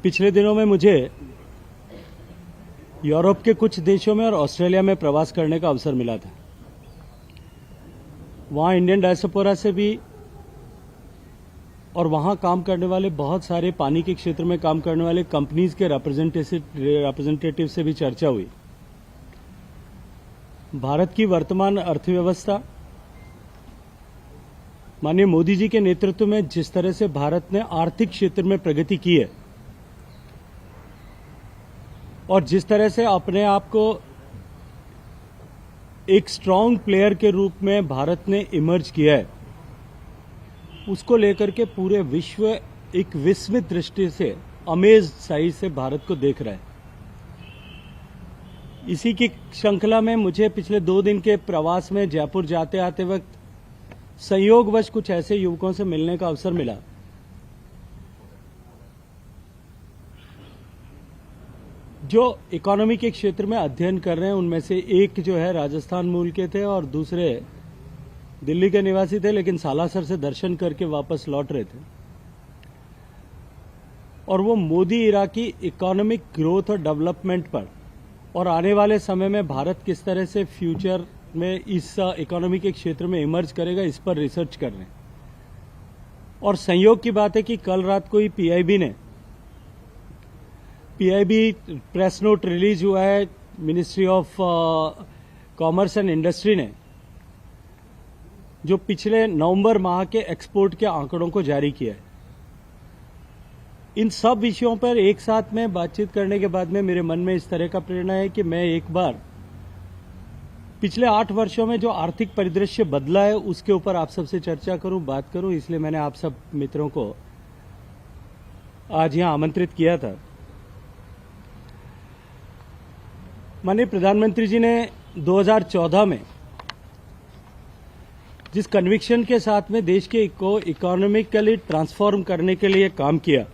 पिछले दिनों में मुझे यूरोप के कुछ देशों में और ऑस्ट्रेलिया में प्रवास करने का अवसर मिला था। वहाँ इंडियन डायस्पोरा से भी और वहाँ काम करने वाले बहुत सारे पानी के क्षेत्र में काम करने वाले कंपनीज के रिप्रेजेंटेटिव से भी चर्चा हुई। भारत की वर्तमान अर्थव्यवस्था माननीय मोदी जी के नेतृत्व में जिस तरह से भारत ने आर्थिक क्षेत्र में प्रगति की है और जिस तरह से अपने आप को एक स्ट्रांग प्लेयर के रूप में भारत ने इमर्ज किया है, उसको लेकर के पूरे विश्व एक विस्मित दृष्टि से, अमेज साइज से भारत को देख रहा है। इसी की श्रृंखला में मुझे पिछले 2 दिन के प्रवास में जयपुर जाते आते वक्त संयोगवश कुछ ऐसे युवकों से मिलने का अवसर मिला जो इकोनॉमी के क्षेत्र में अध्ययन कर रहे हैं। उनमें से एक जो है राजस्थान मूल के थे और दूसरे दिल्ली के निवासी थे, लेकिन सालासर से दर्शन करके वापस लौट रहे थे। और वो मोदी इरा की इकोनॉमिक ग्रोथ और डेवलपमेंट पर और आने वाले समय में भारत किस तरह से फ्यूचर में इस इकोनॉमी के क्षेत्र में इमर्ज करेगा, इस पर रिसर्च कर रहे हैं। और संयोग की बात है कि कल रात को ही पीआईबी प्रेस नोट रिलीज हुआ है। Ministry of commerce and industry ने जो पिछले नवंबर माह के एक्सपोर्ट के आंकड़ों को जारी किया है। इन सब विषयों पर एक साथ में बातचीत करने के बाद में मेरे मन में इस तरह का प्रेरणा है कि मैं एक बार पिछले 8 वर्षों में जो आर्थिक परिदृश्य बदला है उसके ऊपर आप सबसे चर्चा करूं, बात करूं। इसलिए मैंने आप सब मित्रों को आज यहां आमंत्रित किया था। माननीय प्रधानमंत्री जी ने 2014 में जिस कन्विक्शन के साथ में देश के को इकोनॉमिकली ट्रांसफॉर्म करने के लिए काम किया,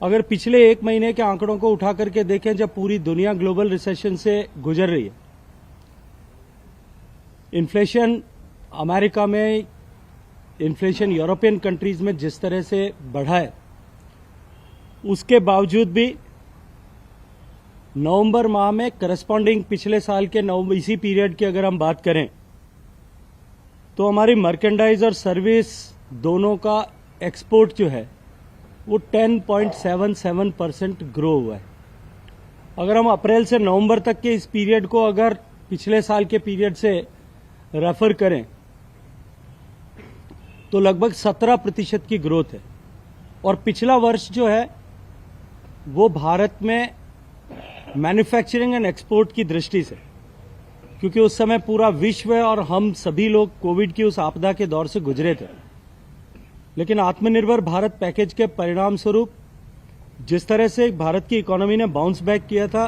अगर पिछले 1 महीने के आंकड़ों को उठा करके देखें, जब पूरी दुनिया ग्लोबल रिसेशन से गुजर रही है, इन्फ्लेशन अमेरिका में, इन्फ्लेशन यूरोपियन कंट्रीज में जिस तरह से बढ़ा है, उसके बावजूद भी नवंबर माह में करस्पॉन्डिंग पिछले साल के इसी पीरियड की अगर हम बात करें तो हमारी मर्केंडाइज और सर्विस दोनों का एक्सपोर्ट जो है वो 10.77% ग्रो हुआ है। अगर हम अप्रैल से नवंबर तक के इस पीरियड को अगर पिछले साल के पीरियड से रेफर करें तो लगभग 17% की ग्रोथ है। और पिछला वर्ष जो है वो भारत में मैन्युफैक्चरिंग एंड एक्सपोर्ट की दृष्टि से, क्योंकि उस समय पूरा विश्व और हम सभी लोग कोविड की उस आपदा के दौर से गुजरे थे, लेकिन आत्मनिर्भर भारत पैकेज के परिणाम स्वरूप जिस तरह से भारत की इकोनॉमी ने बाउंस बैक किया था,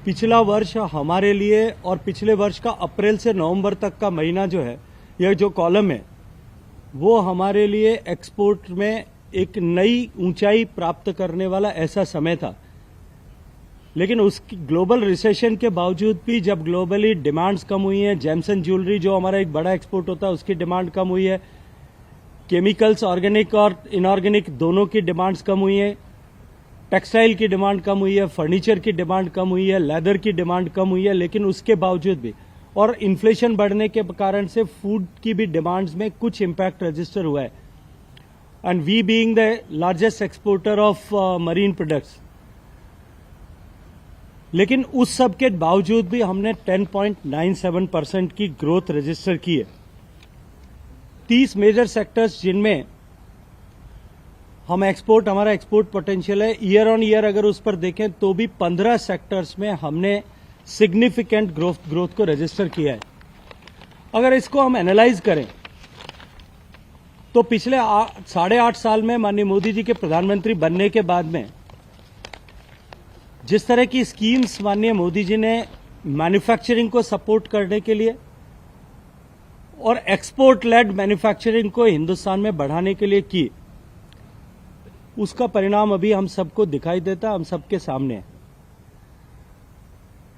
पिछला वर्ष हमारे लिए और पिछले वर्ष का अप्रैल से नवंबर तक का महीना जो है, यह जो कॉलम है, वो हमारे लिए एक्सपोर्ट में एक नई ऊंचाई प्राप्त करने वाला ऐसा समय था। लेकिन उसकी ग्लोबल रिसेशन के बावजूद भी जब ग्लोबली डिमांड्स कम हुई हैं, जेम्स एंड ज्वेलरी जो हमारा एक बड़ा एक्सपोर्ट होता है उसकी डिमांड कम हुई है, केमिकल्स ऑर्गेनिक और इनऑर्गेनिक दोनों की डिमांड्स कम हुई है, टेक्सटाइल की डिमांड कम हुई है, फर्नीचर की डिमांड कम हुई है, लेदर की डिमांड कम हुई है, लेकिन उसके बावजूद भी और इन्फ्लेशन बढ़ने के कारण से फूड की भी डिमांड्स में कुछ इम्पैक्ट रजिस्टर हुआ है। And we being the largest exporter of marine products, लेकिन उस सब के बावजूद भी हमने 10.97% की ग्रोथ रजिस्टर की है। 30 मेजर सेक्टर्स जिनमें हमारा एक्सपोर्ट पोटेंशियल है, ईयर ऑन ईयर अगर उस पर देखें तो भी 15 सेक्टर्स में हमने सिग्निफिकेंट ग्रोथ को रजिस्टर किया है। अगर इसको हम एनालाइज करें तो पिछले 8.5 साल में माननीय मोदी जी के प्रधानमंत्री बनने के बाद में जिस तरह की स्कीम्स माननीय मोदी जी ने मैन्युफैक्चरिंग को सपोर्ट करने के लिए और एक्सपोर्ट लेड मैन्युफैक्चरिंग को हिंदुस्तान में बढ़ाने के लिए की, उसका परिणाम अभी हम सबको दिखाई देता, हम सबके सामने है।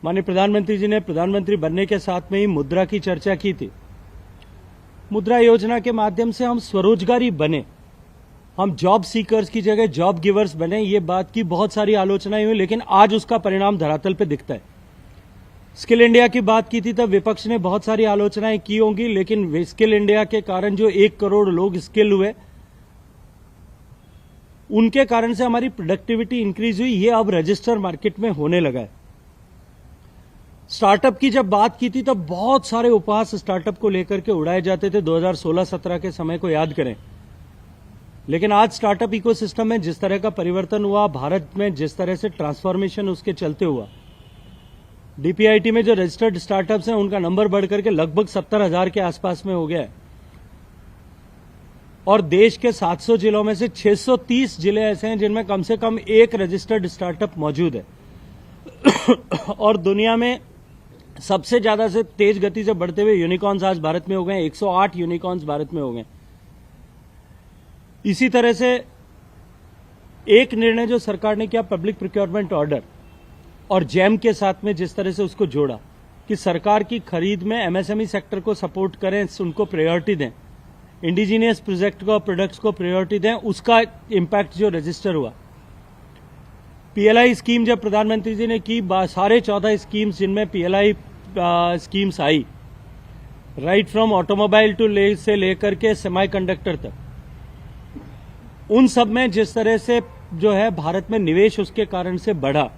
माननीय प्रधानमंत्री जी ने प्रधानमंत्री बनने के साथ में ही मुद्रा की चर्चा की थी। मुद्रा योजना के माध्यम से हम स्वरोजगारी बने, हम जॉब सीकर्स की जगह जॉब गिवर्स बने, ये बात की बहुत सारी आलोचनाएं हुई, लेकिन आज उसका परिणाम धरातल पे दिखता है। स्किल इंडिया की बात की थी तब विपक्ष ने बहुत सारी आलोचनाएं की होंगी, लेकिन स्किल इंडिया के कारण जो 1 करोड़ लोग स्किल हुए, उनके कारण से हमारी प्रोडक्टिविटी इंक्रीज हुई, ये अब रजिस्टर मार्केट में होने लगा है। स्टार्टअप की जब बात की थी तब बहुत सारे उपहास स्टार्टअप को लेकर के उड़ाए जाते थे, 2016-17 के समय को याद करें। लेकिन आज स्टार्टअप इकोसिस्टम में जिस तरह का परिवर्तन हुआ, भारत में जिस तरह से ट्रांसफॉर्मेशन उसके चलते हुआ, डीपीआईटी में जो रजिस्टर्ड स्टार्टअप्स हैं उनका नंबर बढ़कर के लगभग 70,000 के आसपास में हो गया है। और देश के 700 जिलों में से 630 जिले ऐसे हैं जिनमें कम से कम एक रजिस्टर्ड स्टार्टअप मौजूद है। और दुनिया में सबसे ज्यादा से तेज गति से बढ़ते हुए यूनिकॉर्न्स आज भारत में हो गए, 108 यूनिकॉर्न्स भारत में हो गए। इसी तरह से एक निर्णय जो सरकार ने किया, पब्लिक प्रोक्योरमेंट ऑर्डर और जैम के साथ में जिस तरह से उसको जोड़ा कि सरकार की खरीद में एमएसएमई सेक्टर को सपोर्ट करें, उनको प्रायोरिटी दें, इंडिजीनियस प्रोजेक्ट को, प्रोडक्ट्स को प्रायोरिटी दें, उसका इम्पैक्ट जो रजिस्टर हुआ। पीएलआई स्कीम जब प्रधानमंत्री जी ने की, सारे 14 स्कीम्स जिनमें पीएलआई स्कीम्स आई, राइट फ्रॉम ऑटोमोबाइल टू से लेकर के सेमीकंडक्टर तक, उन सब में जिस तरह से जो है भारत में निवेश उसके कारण से बढ़ा।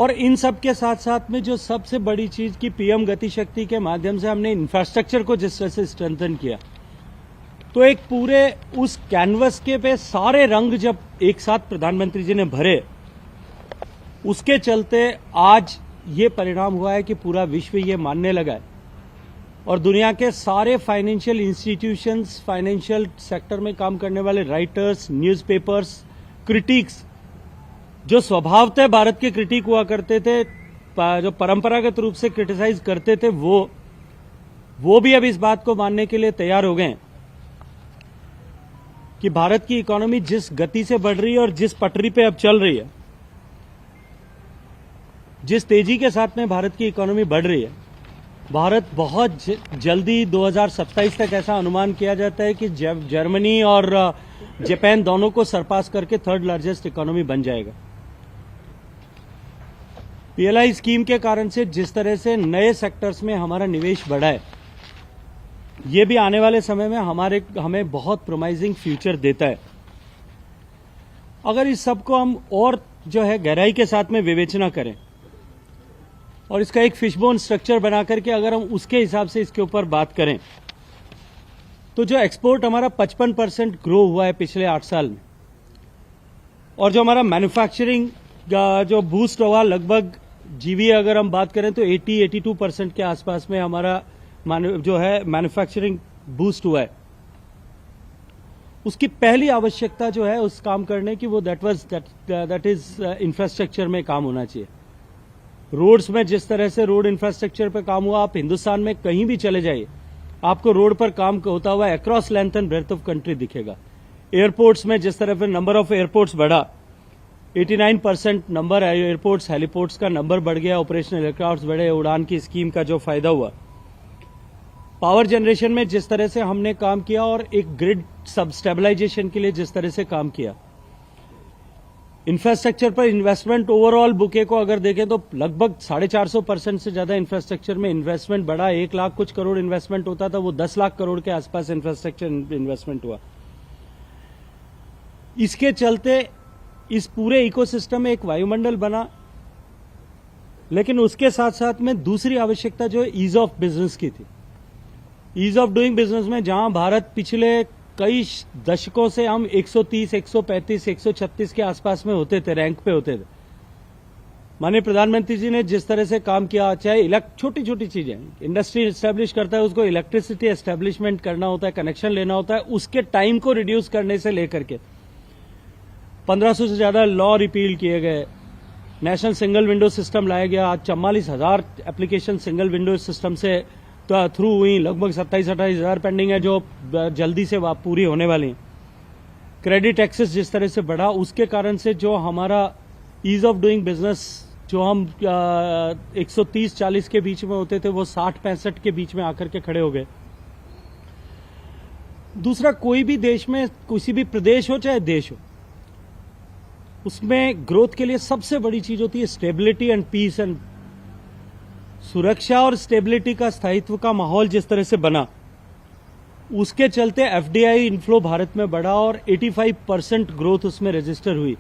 और इन सब के साथ साथ में जो सबसे बड़ी चीज की पीएम गति शक्ति के माध्यम से हमने इंफ्रास्ट्रक्चर को जिस तरह से स्ट्रेंथन किया, तो एक पूरे उस कैनवस के पे सारे रंग जब एक साथ प्रधानमंत्री जी ने भरे, उसके चलते आज ये परिणाम हुआ है कि पूरा विश्व ये मानने लगा है और दुनिया के सारे फाइनेंशियल इंस्टीट्यूशंस, फाइनेंशियल सेक्टर में काम करने वाले राइटर्स, न्यूज़पेपर्स, क्रिटिक्स, जो स्वभावतः भारत के क्रिटिक हुआ करते थे, जो परंपरागत रूप से क्रिटिसाइज करते थे, वो भी अब इस बात को मानने के लिए तैयार हो गए कि भारत की इकोनॉमी जिस गति से बढ़ रही है और जिस पटरी पे अब चल रही है, जिस तेजी के साथ में भारत की इकोनॉमी बढ़ रही है, भारत बहुत जल्दी 2027 तक ऐसा अनुमान किया जाता है कि जर्मनी और जापान दोनों को सरपास करके 3rd लार्जेस्ट इकोनॉमी बन जाएगा। पीएलआई स्कीम के कारण से जिस तरह से नए सेक्टर्स में हमारा निवेश बढ़ा है, ये भी आने वाले समय में हमें बहुत प्रोमाइजिंग फ्यूचर देता है। अगर इस सब को हम और जो है गहराई के साथ में विवेचना करें और इसका एक फिशबोन स्ट्रक्चर बना करके अगर हम उसके हिसाब से इसके ऊपर बात करें, तो जो एक्सपोर्ट हमारा 55% ग्रो हुआ है पिछले 8 साल में, और जो हमारा मैन्युफैक्चरिंग जो बूस्ट हुआ, लगभग जीवी अगर हम बात करें तो 80-82% के आसपास में हमारा जो है मैन्युफैक्चरिंग बूस्ट हुआ है। उसकी पहली आवश्यकता जो है उस काम करने की, वो दैट इज इंफ्रास्ट्रक्चर में काम होना चाहिए। रोड्स में जिस तरह से रोड इंफ्रास्ट्रक्चर पर काम हुआ, आप हिंदुस्तान में कहीं भी चले जाइए, आपको रोड पर काम होता हुआ across length and breath of country दिखेगा। एयरपोर्ट्स में जिस तरह से नंबर ऑफ एयरपोर्ट्स बढ़ा, 89% नंबर एयरपोर्ट्स, हेलीपोर्ट्स का नंबर बढ़ गया, ऑपरेशनल एयरक्राफ्ट बढ़े, उड़ान की स्कीम का जो फायदा हुआ। पावर जनरेशन में जिस तरह से हमने काम किया और एक ग्रिड सब स्टेबलाइजेशन के लिए जिस तरह से काम किया, इंफ्रास्ट्रक्चर पर इन्वेस्टमेंट ओवरऑल बुके को अगर देखें तो लगभग 450% से ज्यादा इंफ्रास्ट्रक्चर में इन्वेस्टमेंट बढ़ा। 1 लाख कुछ करोड़ इन्वेस्टमेंट होता था, वो 10 लाख करोड़ के आसपास इंफ्रास्ट्रक्चर इन्वेस्टमेंट हुआ। इसके चलते इस पूरे इकोसिस्टम में एक वायुमंडल बना, लेकिन उसके साथ साथ में दूसरी आवश्यकता जो ईज ऑफ बिजनेस की थी, ईज ऑफ डूइंग बिजनेस में जहां भारत पिछले कई दशकों से हम 130, 135, 136 के आसपास में होते थे, रैंक पे होते थे। माननीय प्रधानमंत्री जी ने जिस तरह से काम किया, चाहे छोटी छोटी चीजें, इंडस्ट्री एस्टेब्लिश करता है, उसको इलेक्ट्रिसिटी एस्टेब्लिशमेंट करना होता है, कनेक्शन लेना होता है, उसके टाइम को रिड्यूस करने से लेकर के 1500 से ज्यादा लॉ रिपील किए गए, नेशनल सिंगल विंडो सिस्टम लाया गया। आज 44,000 एप्लीकेशन सिंगल विंडो सिस्टम से थ्रू हुई, लगभग 27-28 हजार पेंडिंग है जो जल्दी से पूरी होने वाली हैं। क्रेडिट एक्सेस जिस तरह से बढ़ा, उसके कारण से जो हमारा ईज ऑफ डूइंग बिजनेस, जो हम 130-40 के बीच में होते थे, वो 60-65 के बीच में आकर के खड़े हो गए। दूसरा, कोई भी देश में किसी भी प्रदेश हो चाहे देश हो, उसमें ग्रोथ के लिए सबसे बड़ी चीज होती है स्टेबिलिटी एंड पीस एंड सुरक्षा और स्टेबिलिटी का, स्थायित्व का माहौल जिस तरह से बना, उसके चलते एफडीआई इनफ्लो भारत में बढ़ा और 85% ग्रोथ उसमें रजिस्टर हुई।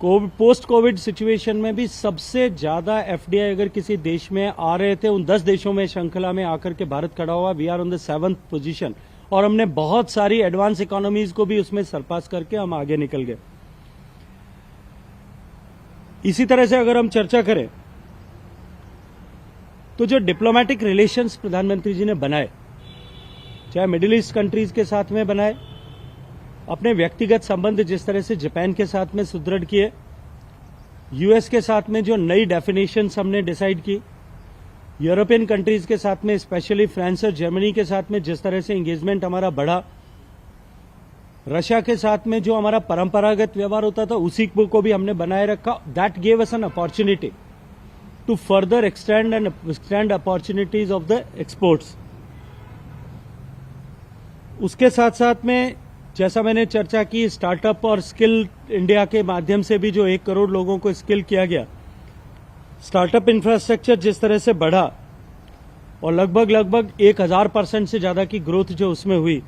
पोस्ट कोविड सिचुएशन में भी सबसे ज्यादा एफडीआई अगर किसी देश में आ रहे थे, उन 10 देशों में श्रृंखला में आकर के भारत खड़ा हुआ। We are on the 7th position और हमने बहुत सारी एडवांस इकोनॉमीज को भी उसमें सरपास करके हम आगे निकल गए। इसी तरह से अगर हम चर्चा करें तो जो डिप्लोमेटिक रिलेशंस प्रधानमंत्री जी ने बनाए, चाहे मिडिल ईस्ट कंट्रीज के साथ में बनाए, अपने व्यक्तिगत संबंध जिस तरह से जापान के साथ में सुदृढ़ किए, यूएस के साथ में जो नई डेफिनेशंस हमने डिसाइड की, यूरोपियन कंट्रीज के साथ में स्पेशली फ्रांस और जर्मनी के साथ में जिस तरह से एंगेजमेंट हमारा बढ़ा, रशिया के साथ में जो हमारा परंपरागत व्यवहार होता था उसी को भी हमने बनाए रखा। That gave us an opportunity to further extend opportunities of the exports. उसके साथ साथ में जैसा मैंने चर्चा की, स्टार्टअप और स्किल इंडिया के माध्यम से भी जो 1 करोड़ लोगों को स्किल किया गया, स्टार्टअप इंफ्रास्ट्रक्चर जिस तरह से बढ़ा और लगभग 1000% से ज्यादा की ग्रोथ जो उसमें हुई,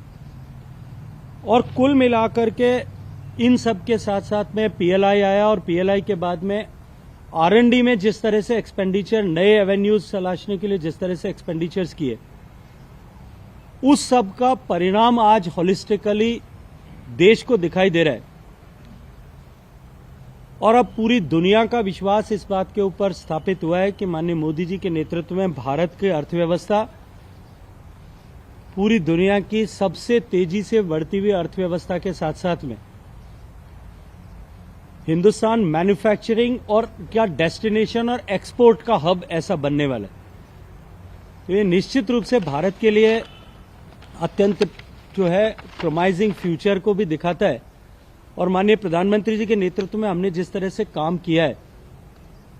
और कुल मिलाकर के इन सब के साथ साथ में पीएलआई आया और पीएलआई के बाद में आरएनडी में जिस तरह से एक्सपेंडिचर, नए एवेन्यूज तलाशने के लिए जिस तरह से एक्सपेंडिचर्स किए, उस सब का परिणाम आज होलिस्टिकली देश को दिखाई दे रहा है। और अब पूरी दुनिया का विश्वास इस बात के ऊपर स्थापित हुआ है कि माननीय मोदी जी के नेतृत्व में भारत की अर्थव्यवस्था पूरी दुनिया की सबसे तेजी से बढ़ती हुई अर्थव्यवस्था के साथ साथ में हिंदुस्तान मैन्युफैक्चरिंग और क्या डेस्टिनेशन और एक्सपोर्ट का हब ऐसा बनने वाला है। तो ये निश्चित रूप से भारत के लिए अत्यंत जो है प्रोमाइजिंग फ्यूचर को भी दिखाता है। और माननीय प्रधानमंत्री जी के नेतृत्व में हमने जिस तरह से काम किया है,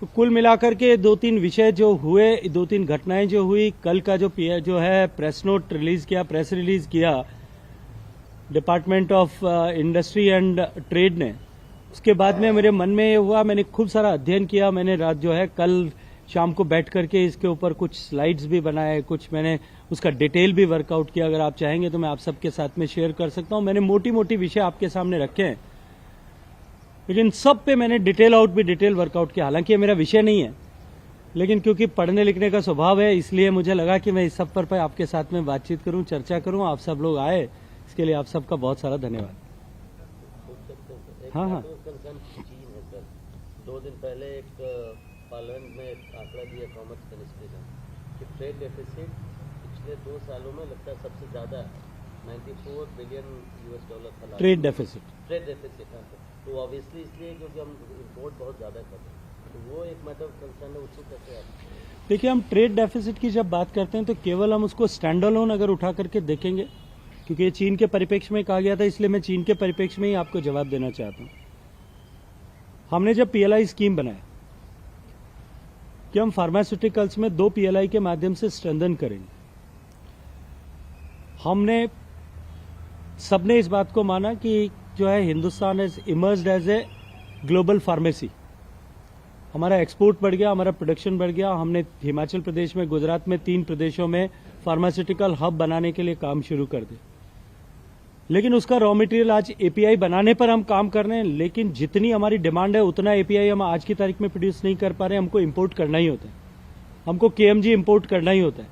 तो कुल मिलाकर के 2-3 विषय जो हुए, 2-3 घटनाएं जो हुई, कल का जो है प्रेस रिलीज किया department of industry and trade ने, उसके बाद में मेरे मन में ये हुआ, मैंने खूब सारा अध्ययन किया। मैंने रात जो है कल शाम को बैठ करके इसके ऊपर कुछ स्लाइड्स भी बनाए, कुछ मैंने उसका डिटेल भी वर्कआउट किया। अगर आप चाहेंगे तो मैं आप सबके साथ में शेयर कर सकता हूं। मैंने मोटी विषय आपके सामने रखे हैं, लेकिन सब पे मैंने डिटेल वर्कआउट किया। हालांकि ये मेरा विषय नहीं है, लेकिन क्योंकि पढ़ने लिखने का स्वभाव है, इसलिए मुझे लगा कि मैं इस सब पर आपके साथ में बातचीत करूं, चर्चा करूं। आप सब लोग आए, इसके लिए आप सबका बहुत सारा धन्यवाद। हाँ। चीन है सर, 2 दिन पहले एक पार्लियामेंट में आंकड़ा दिया कॉमर्स मिनिस्ट्री ने कि ट्रेड डेफिसिट पिछले 2 सालों में लगता है सबसे ज्यादा $94 बिलियन था ट्रेड डेफिसिट। हाँ, तो ऑब्वियसली इसलिए क्योंकि हम इम्पोर्ट बहुत ज्यादा कर रहे हैं, तो वो एक मैटर कंसर्न है। उसको कैसे आप देखिए, हम ट्रेड डेफिसिट की जब बात करते हैं तो केवल हम उसको स्टैंड अलोन अगर उठा करके देखेंगे, क्योंकि ये चीन के परिप्रेक्ष्य में कहा गया था, इसलिए मैं चीन के परिप्रेक्ष्य में ही आपको जवाब देना चाहता हूं। हमने जब पीएलआई स्कीम बनाया कि हम फार्मास्यूटिकल्स में 2 पीएलआई के माध्यम से स्ट्रेंथन करेंगे, हमने सबने इस बात को माना कि जो है Hindustan is emerged as a global pharmacy. हमारा एक्सपोर्ट बढ़ गया, हमारा प्रोडक्शन बढ़ गया। हमने हिमाचल प्रदेश में, गुजरात में, 3 प्रदेशों में फार्मास्यूटिकल हब बनाने के लिए काम शुरू कर दिया। लेकिन उसका रॉ मटेरियल आज एपीआई बनाने पर हम काम कर रहे हैं, लेकिन जितनी हमारी डिमांड है उतना एपीआई हम आज की तारीख में प्रोड्यूस नहीं कर पा रहे हैं। हमको इंपोर्ट करना ही होता है, हमको केएमजी इंपोर्ट करना ही होता है।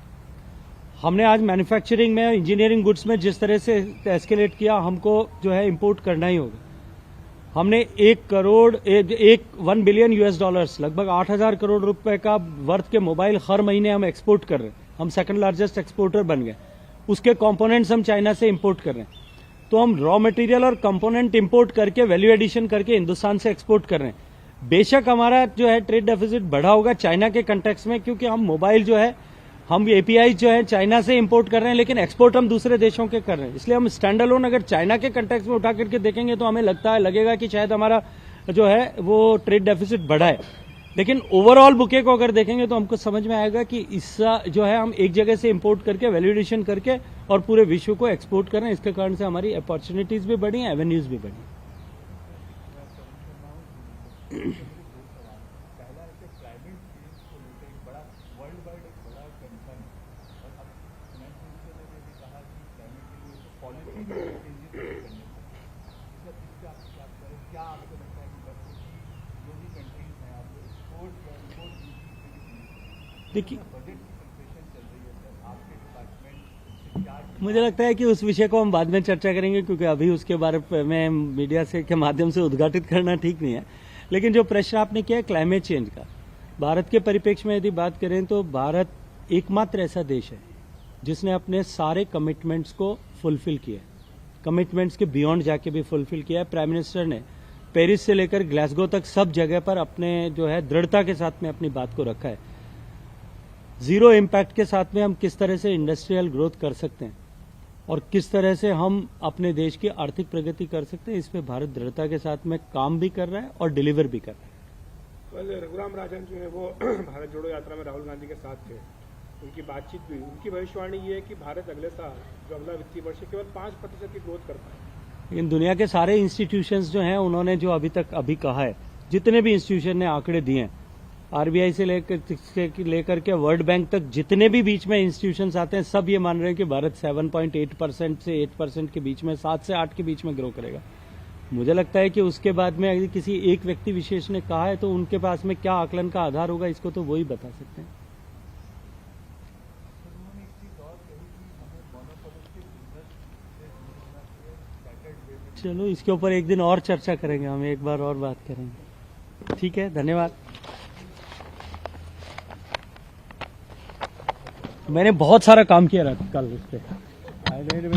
हमने आज मैन्युफैक्चरिंग में, इंजीनियरिंग गुड्स में जिस तरह से एस्केलेट किया, हमको जो है इंपोर्ट करना ही होगा। हमने 1 बिलियन $, लगभग 8,000 करोड़ रुपए का वर्थ के मोबाइल हर महीने हम एक्सपोर्ट कर रहे हैं। हम सेकंड लार्जेस्ट एक्सपोर्टर बन गए। उसके कंपोनेंट्स हम चाइना से इंपोर्ट कर रहे हैं। तो हम रॉ मटेरियल और कंपोनेंट इंपोर्ट करके, वैल्यू एडिशन करके हिंदुस्तान से एक्सपोर्ट कर रहे हैं। बेशक हमारा जो है ट्रेड डेफिसिट बढ़ा होगा चाइना के कंटेक्स्ट में, क्योंकि हम मोबाइल जो है, हम एपीआई जो है चाइना से इंपोर्ट कर रहे हैं, लेकिन एक्सपोर्ट हम दूसरे देशों के कर रहे हैं। इसलिए हम स्टैंड अलोन अगर चाइना के कंटेक्स्ट में उठा करके देखेंगे तो हमें लगेगा कि शायद हमारा जो है वो ट्रेड डेफिसिट बढ़ा है। लेकिन ओवरऑल बुके को अगर देखेंगे तो हमको समझ में आएगा कि इसका जो है हम एक जगह से इंपोर्ट करके, वैल्यू एडिशन करके और पूरे विश्व को एक्सपोर्ट कर रहे हैं। इसके कारण से हमारी अपॉर्चुनिटीज भी बढ़ी हैं, एवेन्यूज भी बढ़ी हैं। पहला है कि क्लाइमेट चेंज को लेकर एक बड़ा वर्ल्ड वाइड एक बड़ा कंसर्न है और अब फाइनेंस मिनिस्टर ने भी कहा कि क्लाइमेट के लिए पॉलिसी में चेंजेस करने चाहिए। इस पर आप क्या आपको लगता है कि बच्चों की जो भी कंट्रीज हैं आपको एक्सपोर्ट या इम्पोर्ट देखिए, बजट की प्रिपरेशन चल रही है सर, आपके डिपार्टमेंट से क्या मुझे लगता है कि उस विषय को हम बाद में चर्चा करेंगे, क्योंकि अभी उसके बारे में मीडिया से के माध्यम से उद्घाटित करना ठीक नहीं है। लेकिन जो प्रश्न आपने किया क्लाइमेट चेंज का, भारत के परिप्रेक्ष्य में यदि बात करें तो भारत एकमात्र ऐसा देश है जिसने अपने सारे कमिटमेंट्स को फुलफिल किया है, कमिटमेंट्स के बियॉन्ड जाके भी फुलफिल किया है। प्राइम मिनिस्टर ने पेरिस से लेकर ग्लासगो तक सब जगह पर अपने जो है दृढ़ता के साथ में अपनी बात को रखा है। जीरो इम्पैक्ट के साथ में हम किस तरह से इंडस्ट्रियल ग्रोथ कर सकते हैं और किस तरह से हम अपने देश की आर्थिक प्रगति कर सकते हैं, इस पे भारत दृढ़ता के साथ में काम भी कर रहा है और डिलीवर भी कर रहा है। कल रघुराम राजन जो है वो भारत जोड़ो यात्रा में राहुल गांधी के साथ थे, उनकी बातचीत हुई। उनकी भविष्यवाणी ये है कि भारत अगले साल जो अगला वित्तीय वर्ष है केवल 5% की ग्रोथ कर पाए। लेकिन दुनिया के सारे इंस्टीट्यूशंस जो हैं उन्होंने जो अभी कहा है, जितने भी इंस्टीट्यूशन ने आंकड़े दिए हैं, आरबीआई से लेकर के वर्ल्ड बैंक तक जितने भी बीच में इंस्टीट्यूशंस आते हैं, सब ये मान रहे हैं कि भारत 7.8% से 8% के बीच में, 7 से 8 के बीच में ग्रो करेगा। मुझे लगता है कि उसके बाद में अगर किसी एक व्यक्ति विशेष ने कहा है तो उनके पास में क्या आकलन का आधार होगा, इसको तो वही बता सकते हैं। चलो इसके ऊपर एक दिन और चर्चा करेंगे, हम एक बार और बात करेंगे। ठीक है, धन्यवाद। मैंने बहुत सारा काम किया कल उस पर।